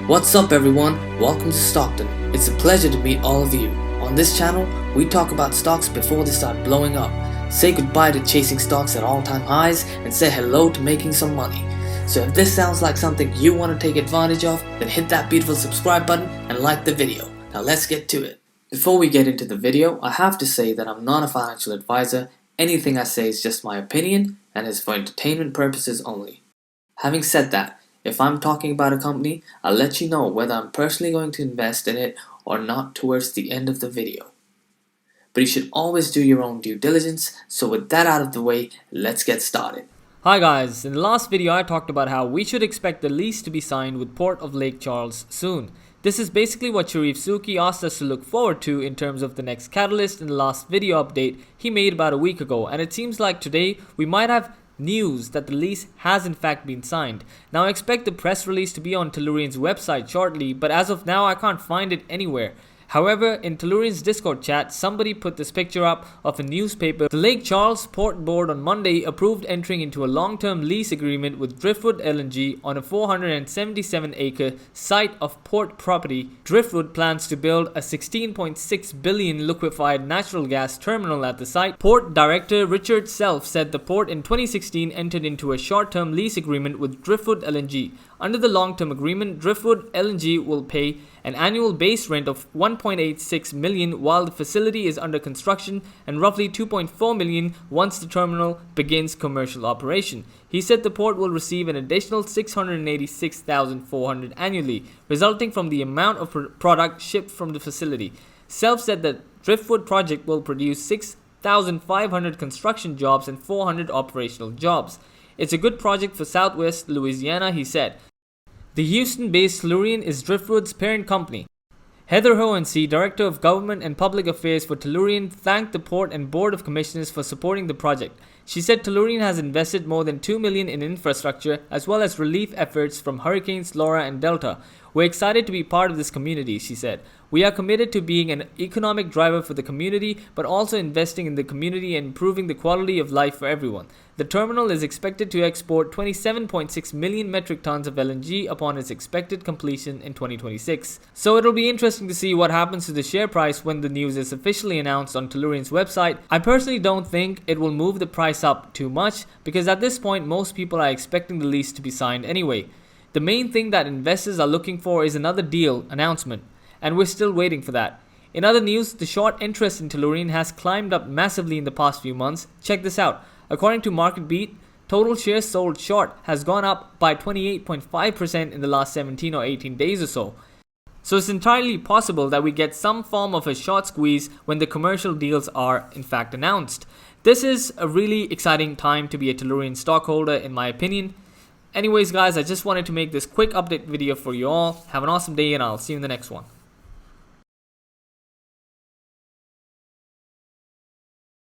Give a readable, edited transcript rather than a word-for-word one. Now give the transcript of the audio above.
What's up everyone, welcome to Stockton. It's a pleasure to meet all of you. On this channel, we talk about stocks before they start blowing up, say goodbye to chasing stocks at all-time highs, and say hello to making some money. So if this sounds like something you want to take advantage of, then hit that beautiful subscribe button and like the video. Now let's get to it. Before we get into the video, I have to say that I'm not a financial advisor. Anything I say is just my opinion and is for entertainment purposes only. Having said that, if I'm talking about a company, I'll let you know whether I'm personally going to invest in it or not towards the end of the video. But you should always do your own due diligence, so with that out of the way, let's get started. Hi guys, in the last video I talked about how we should expect the lease to be signed with Port of Lake Charles soon. This is basically what Charif Souki asked us to look forward to in terms of the next catalyst in the last video update he made about a week ago, and it seems like today we might have news that the lease has in fact been signed. Now I expect the press release to be on Tellurian's website shortly, but as of now I can't find it anywhere. However, in Tellurian's Discord chat, somebody put this picture up of a newspaper. The Lake Charles Port Board on Monday approved entering into a long-term lease agreement with Driftwood LNG on a 477-acre site of port property. Driftwood plans to build a 16.6 billion liquefied natural gas terminal at the site. Port Director Richard Self said the port in 2016 entered into a short-term lease agreement with Driftwood LNG. Under the long-term agreement, Driftwood LNG will pay an annual base rent of 1.86 million while the facility is under construction and roughly 2.4 million once the terminal begins commercial operation. He said the port will receive an additional 686,400 annually, resulting from the amount of product shipped from the facility. Self said that Driftwood project will produce 6,500 construction jobs and 400 operational jobs. It's a good project for Southwest Louisiana, he said. The Houston-based Tellurian is Driftwood's parent company. Heather Hohensee, Director of Government and Public Affairs for Tellurian, thanked the port and Board of Commissioners for supporting the project. She said Tellurian has invested more than $2 million in infrastructure as well as relief efforts from Hurricanes Laura and Delta. We're excited to be part of this community, she said. We are committed to being an economic driver for the community, but also investing in the community and improving the quality of life for everyone. The terminal is expected to export 27.6 million metric tons of LNG upon its expected completion in 2026. So it'll be interesting to see what happens to the share price when the news is officially announced on Tellurian's website. I personally don't think it will move the price up too much because at this point most people are expecting the lease to be signed anyway. The main thing that investors are looking for is another deal announcement, and we're still waiting for that. In other news, the short interest in Tellurian has climbed up massively in the past few months. Check this out. According to MarketBeat, total shares sold short has gone up by 28.5% in the last 17 or 18 days or so. So it's entirely possible that we get some form of a short squeeze when the commercial deals are in fact announced. This is a really exciting time to be a Tellurian stockholder in my opinion. Anyways guys, I just wanted to make this quick update video for you all. Have an awesome day and I'll see you in the next one.